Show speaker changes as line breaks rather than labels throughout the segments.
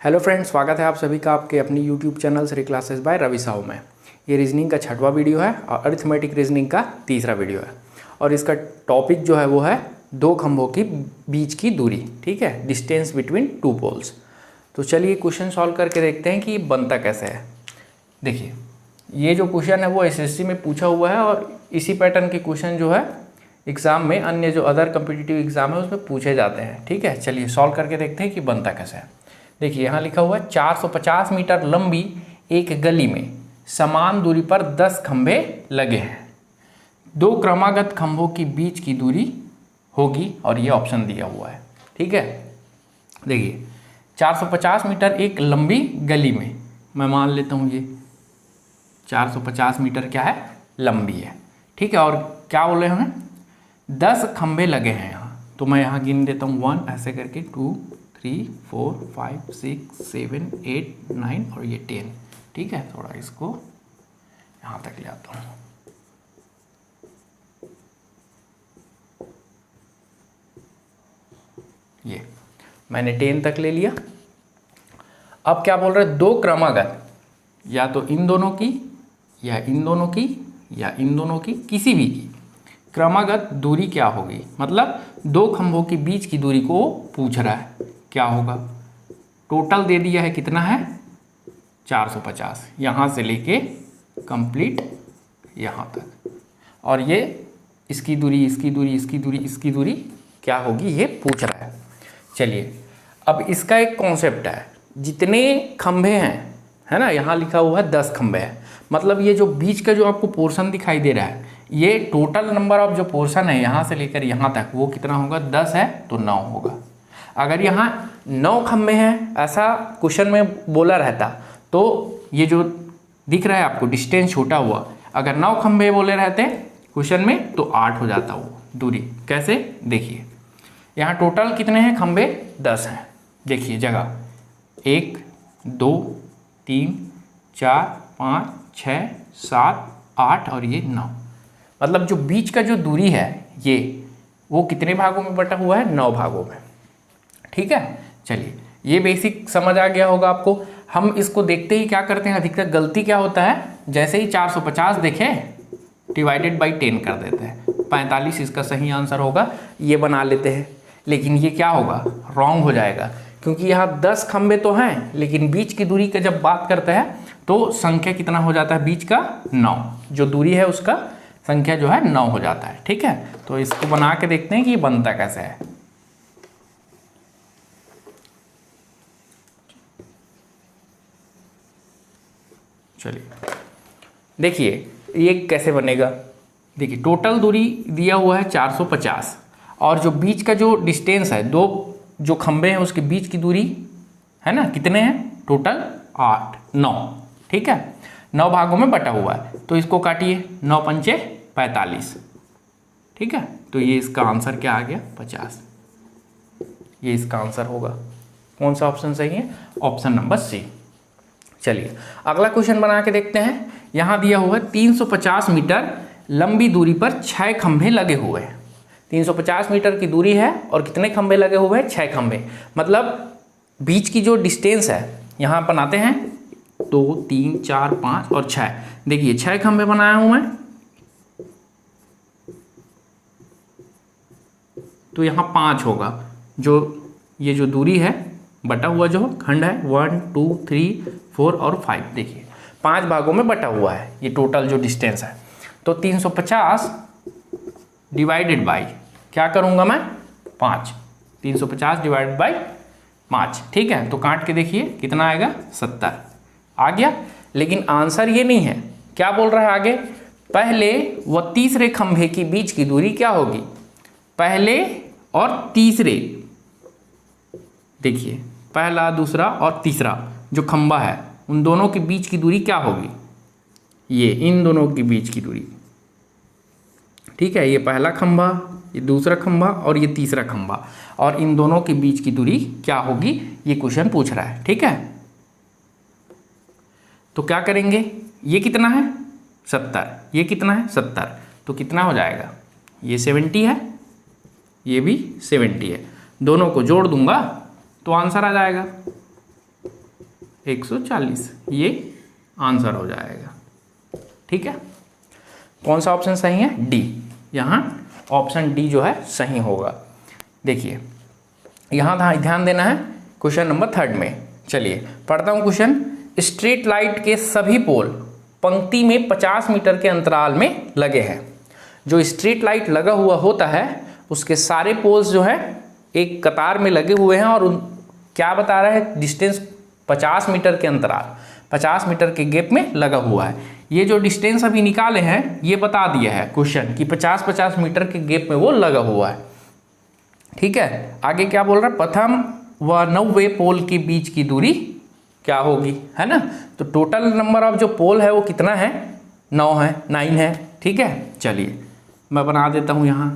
Hello friends, स्वागत है आप सभी का आपके अपनी YouTube channel Shri classes by Ravi Sahu में। ये रीजनिंग का 6वां वीडियो है और अरिथमेटिक रीजनिंग का 3रा वीडियो है और इसका टॉपिक जो है वो है दो खंभों की बीच की दूरी। ठीक है, डिस्टेंस बिटवीन टू पोल्स। तो चलिए क्वेश्चन सॉल्व करके देखते हैं कि बनता कैसे है। देखिए, ये जो क्वेश्चन है वो एसएससी में पूछा हुआ है और इसी पैटर्न के क्वेश्चन जो है एग्ज़ाम में अन्य जो अदर कम्पिटिटिव एग्ज़ाम है उसमें पूछे जाते हैं। ठीक है, चलिए सॉल्व करके देखते हैं कि बनता कैसे है। देखिए, यहाँ लिखा हुआ है 450 मीटर लंबी एक गली में समान दूरी पर 10 खंभे लगे हैं। दो क्रमागत खंभों की बीच की दूरी होगी और ये ऑप्शन दिया हुआ है। ठीक है, देखिए 450 मीटर एक लंबी गली में, मैं मान लेता हूँ ये 450 मीटर क्या है, लंबी है। ठीक है, और क्या बोले हमें 10 खंभे लगे हैं यहाँ, तो मैं यहाँ गिन देता हूँ 1 ऐसे करके 2 3 4 5 6 7 8 9 और ये 10। ठीक है, थोड़ा इसको यहाँ तक ले आता हूँ। ये मैंने 10 तक ले लिया। अब क्या बोल रहे हैं, दो क्रमागत, या तो इन दोनों की या इन दोनों की या इन दोनों की, किसी भी की क्रमागत दूरी क्या होगी, मतलब दो खंभों की बीच की दूरी को पूछ रहा है। क्या होगा, टोटल दे दिया है, कितना है 450, यहाँ से लेके कंप्लीट यहाँ तक, और ये इसकी दूरी इसकी दूरी इसकी दूरी इसकी दूरी क्या होगी ये पूछ रहा है। चलिए, अब इसका एक कॉन्सेप्ट है, जितने खंभे हैं, है ना, यहाँ लिखा हुआ है 10 खंभे हैं, मतलब ये जो बीच का जो आपको पोर्शन दिखाई दे रहा है, ये टोटल नंबर ऑफ जो पोर्शन है यहाँ से लेकर यहाँ तक वो कितना होगा, 10 है तो 9 होगा। अगर यहाँ 9 खंभे हैं ऐसा क्वेश्चन में बोला रहता तो ये जो दिख रहा है आपको डिस्टेंस छोटा हुआ, अगर 9 खंभे बोले रहते क्वेश्चन में तो 8 हो जाता वो दूरी। कैसे, देखिए यहाँ टोटल कितने हैं खंभे, 10 हैं। देखिए जगह 1 2 3 4 5 6 7 8 और ये 9, मतलब जो बीच का जो दूरी है ये वो कितने भागों में बटा हुआ है, 9 भागों में। ठीक है, चलिए ये बेसिक समझ आ गया होगा आपको। हम इसको देखते ही क्या करते हैं, अधिकतर गलती क्या होता है, जैसे ही 450 देखें डिवाइडेड बाई 10 कर देते हैं, 45 इसका सही आंसर होगा, ये बना लेते हैं। लेकिन ये क्या होगा, रॉन्ग हो जाएगा, क्योंकि यहाँ 10 खंभे तो हैं लेकिन बीच की दूरी का जब बात करते हैं तो संख्या कितना हो जाता है, बीच का 9, जो दूरी है उसका संख्या जो है 9 हो जाता है। ठीक है, तो इसको बना के देखते हैं कि बनता कैसे है। चलिए देखिए ये कैसे बनेगा। देखिए टोटल दूरी दिया हुआ है 450 और जो बीच का जो डिस्टेंस है, दो जो खंबे हैं उसके बीच की दूरी है ना, कितने हैं टोटल, 8 9। ठीक है, 9 भागों में बटा हुआ है, तो इसको काटिए, 9 पंचे 45। ठीक है, तो ये इसका आंसर क्या आ गया, 50। ये इसका आंसर होगा। कौन सा ऑप्शन सही है, ऑप्शन नंबर सी। चलिए अगला क्वेश्चन बना के देखते हैं। यहाँ दिया हुआ है 350 मीटर लंबी दूरी पर 6 खंभे लगे हुए हैं। 350 मीटर की दूरी है और कितने खंभे लगे हुए हैं, 6 खंभे, मतलब बीच की जो डिस्टेंस है यहाँ बनाते हैं 2 3 4 5 और 6। देखिए 6 खंभे बनाया हूँ मैं, तो यहाँ 5 होगा, जो ये जो दूरी है बटा हुआ जो खंड है 1 2 3 4 और 5, देखिए 5 भागों में बटा हुआ है ये टोटल जो डिस्टेंस है। तो 350 डिवाइडेड बाई क्या करूँगा मैं, 5, 350 डिवाइडेड बाई 5। ठीक है, तो काट के देखिए कितना आएगा, 70 आ गया। लेकिन आंसर ये नहीं है, क्या बोल रहा है आगे, पहले व तीसरे खंभे की बीच की दूरी क्या होगी, पहले और तीसरे, देखिए पहला दूसरा और तीसरा जो खंभा है उन दोनों के बीच की दूरी क्या होगी, ये इन दोनों के बीच की दूरी। ठीक है, ये पहला खंभा, ये दूसरा खंभा और ये तीसरा खंभा, और इन दोनों के बीच की दूरी क्या होगी, ये क्वेश्चन पूछ रहा है। ठीक है, तो क्या करेंगे, ये कितना है 70, ये कितना है 70, तो कितना हो जाएगा, ये 70 है, ये भी 70 है, दोनों को जोड़ दूंगा तो आंसर आ जाएगा। 140, ये आंसर हो जाएगा। ठीक है, कौन सा ऑप्शन सही है? डी। यहाँ ऑप्शन डी जो है सही होगा। देखिए यहाँ ध्यान देना है क्वेश्चन नंबर 3 में। चलिए पढ़ता हूँ क्वेश्चन। स्ट्रीट लाइट के सभी पोल पंक्ति में 50 मीटर के अंतराल में लगे हैं। जो स्ट्रीट लाइट लगा हुआ होता है उसके सारे पोल्स जो है एक कतार में लगे हुए हैं और क्या बता रहा है? डिस्टेंस 50 मीटर के अंतराल, 50 मीटर के गैप में लगा हुआ है। ये जो डिस्टेंस अभी निकाले हैं ये बता दिया है क्वेश्चन कि 50-50 मीटर के गैप में वो लगा हुआ है। ठीक है, आगे क्या बोल रहा है? प्रथम व 9वें पोल के बीच की दूरी क्या होगी, है ना? तो टोटल नंबर ऑफ जो पोल है वो कितना है? 9 है, 9 है। ठीक है, चलिए मैं बना देता हूँ यहाँ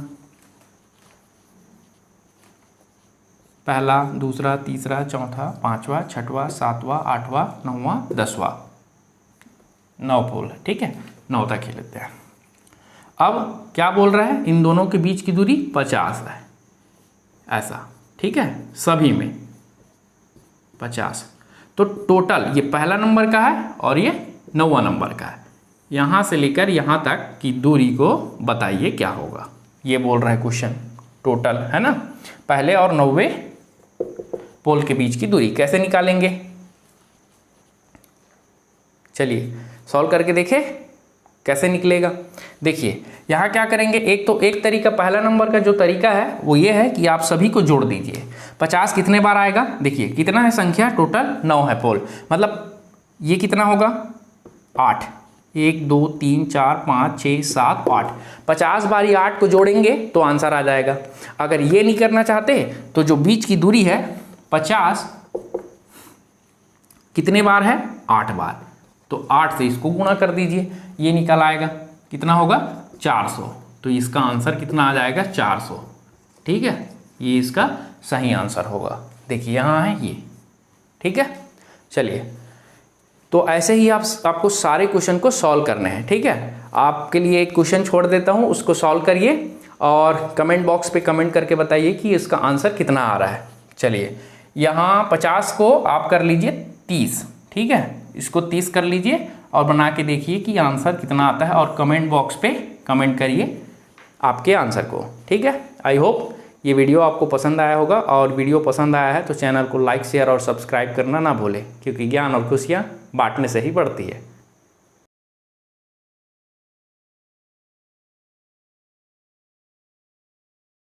पहला, दूसरा, तीसरा, चौथा, पांचवा, छठवां, सातवां, आठवां, 9वां, 10वां, 9 पोल है। ठीक है, 9 तक ही लेते हैं। अब क्या बोल रहा है? इन दोनों के बीच की दूरी 50 है, ऐसा। ठीक है, सभी में 50। तो टोटल ये पहला नंबर का है और ये 9वां नंबर का है। यहाँ से लेकर यहाँ तक की दूरी को बताइए क्या होगा, ये बोल रहा है क्वेश्चन। टोटल है ना, पहले और 9वें पोल के बीच की दूरी कैसे निकालेंगे? चलिए सॉल्व करके देखें कैसे निकलेगा। देखिए यहाँ क्या करेंगे, एक तरीका, पहला नंबर का जो तरीका है वो ये है कि आप सभी को जोड़ दीजिए। 50 कितने बार आएगा? देखिए कितना है संख्या, टोटल 9 है पोल, मतलब ये कितना होगा? 8। 1 2 3 4 5 6 7 8, 50 बार ये 8 को जोड़ेंगे तो आंसर आ जाएगा। अगर ये नहीं करना चाहते तो जो बीच की दूरी है 50 कितने बार है? 8 बार। तो 8 से इसको गुणा कर दीजिए, ये निकल आएगा। कितना होगा? 400। तो इसका आंसर कितना आ जाएगा? 400। ठीक है, ये इसका सही आंसर होगा। देखिए यहाँ है ये। ठीक है, चलिए तो ऐसे ही आपको सारे क्वेश्चन को सॉल्व करने हैं। ठीक है, आपके लिए एक क्वेश्चन छोड़ देता हूँ, उसको सॉल्व करिए और कमेंट बॉक्स पे कमेंट करके बताइए कि इसका आंसर कितना आ रहा है। चलिए यहाँ 50 को आप कर लीजिए 30। ठीक है, इसको 30 कर लीजिए और बना के देखिए कि आंसर कितना आता है और कमेंट बॉक्स पे कमेंट करिए आपके आंसर को। ठीक है, आई होप ये वीडियो आपको पसंद आया होगा, और वीडियो पसंद आया है तो चैनल को लाइक, शेयर और सब्सक्राइब करना ना भूलें, क्योंकि ज्ञान और खुशियाँ बांटने से ही बढ़ती है।